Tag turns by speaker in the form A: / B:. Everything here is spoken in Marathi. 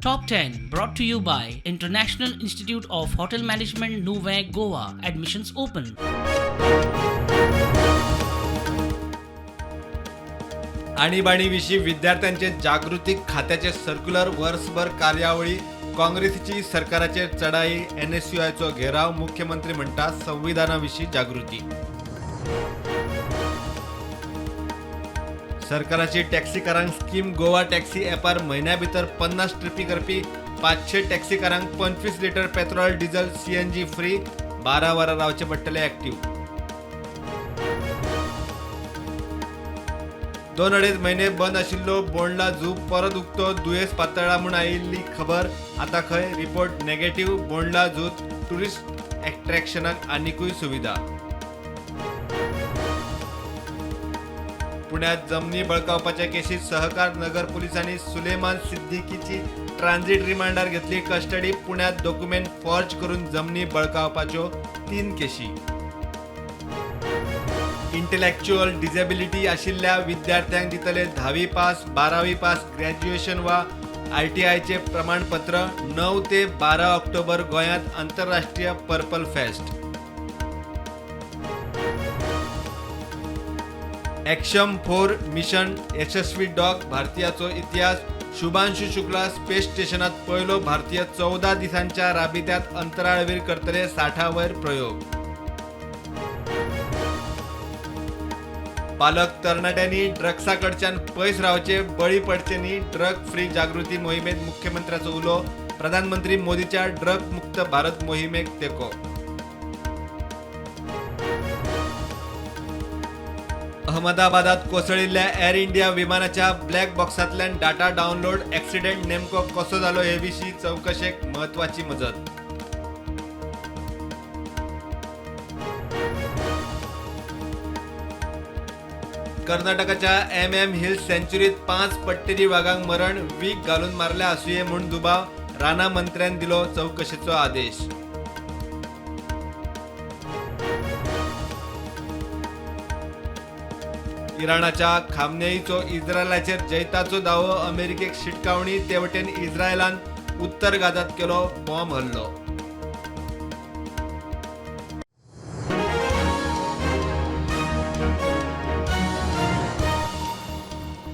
A: Top 10 brought to you by International Institute of Hotel Management Nuvei Goa. Admissions open.
B: आणीबाणीविषयी विद्यार्थ्यांचे जागृती खात्याचे सर्क्युलर वर्सभर कार्यावळी काँग्रेसची सरकाराचे चढाई NSUIचो घेराव मुख्यमंत्री म्हणटा संविधानाविषयी जागृती सरकाराची टॅक्सीकारांक स्कीम गोवा टॅक्सी ॲपार महिन्या भितर 50 ट्रिपी करपी 500 टॅक्सीकारांक 25 litre petrol diesel CNG free 12 वरां रावचे पडटले ॲक्टिव्ह 2-2.5 महिने बंद आशिल्लो बोंडला झू परत उक्तो दुयेंस पातळ्ळा म्हूण आयिल्ली खबर आतां खंय रिपोर्ट नेगेटिव्ह बोंडला झूत टुरिस्ट अट्रॅक्शनाक आनीकूय सुविधा पुण्यात जमनी बळकावपाच्या केशीत सहकार नगर पोलिसांनी सुलेमान सिद्दीकीची ट्रान्झिट रिमांडार घेतली कस्टडी पुण्यात डॉक्युमेंट फॉर्ज करून जमनी बळकावपाच्यो 3 केशी इंटेलेक्च्युअल डिसेबिलिटी आशिल्ल्या विद्यार्थ्यांक दितले 10वी पास 12वी पास ग्रॅज्युएशन वा ITIचे प्रमाणपत्र 9 ते 12 ऑक्टोबर गोंयांत आंतरराष्ट्रीय पर्पल फेस्ट एक्शम 4 मिशन यशस्वी डॉग भारतीयाचो इतिहास शुभांशु शुक्ला स्पेस स्टेशनात पयलो भारतीय 14 दिसांच्या राबित्यात अंतराळवीर करतले 60 वयर प्रयोग पालक तरणाट्यांनी ड्रग्सा कडच्यान पयस रावचे बळी पडचे न्ही ड्रग फ्री जागृती मोहिमेत मुख्यमंत्र्याचो उलो प्रधानमंत्री मोदीच्या ड्रग मुक्त भारत मोहिमेक तेको अहमदाबादात कोसळिल्ल्या एअर इंडिया विमानाच्या ब्लॅक बॉक्सांतल्यान डाटा डाउनलोड ॲक्सिडेंट नेमको कसो जालो हे विशीं चवकशेक म्हत्वाची मजत कर्नाटकाच्या MM हिल्स सँच्युरीत 5 पट्टेरी वाघांक मरण वीख घालून मारल्या आसुये म्हूण दुबाव राणा मंत्र्यान दिलो चवकशेचो आदेश इराणाच्या खामनेईचो इस्रायलाचेर जैताचो दावो अमेरिकेक शिटकावणी तेवटेन इस्रायलान उत्तर गाजात केलो बॉम्ब हल्लो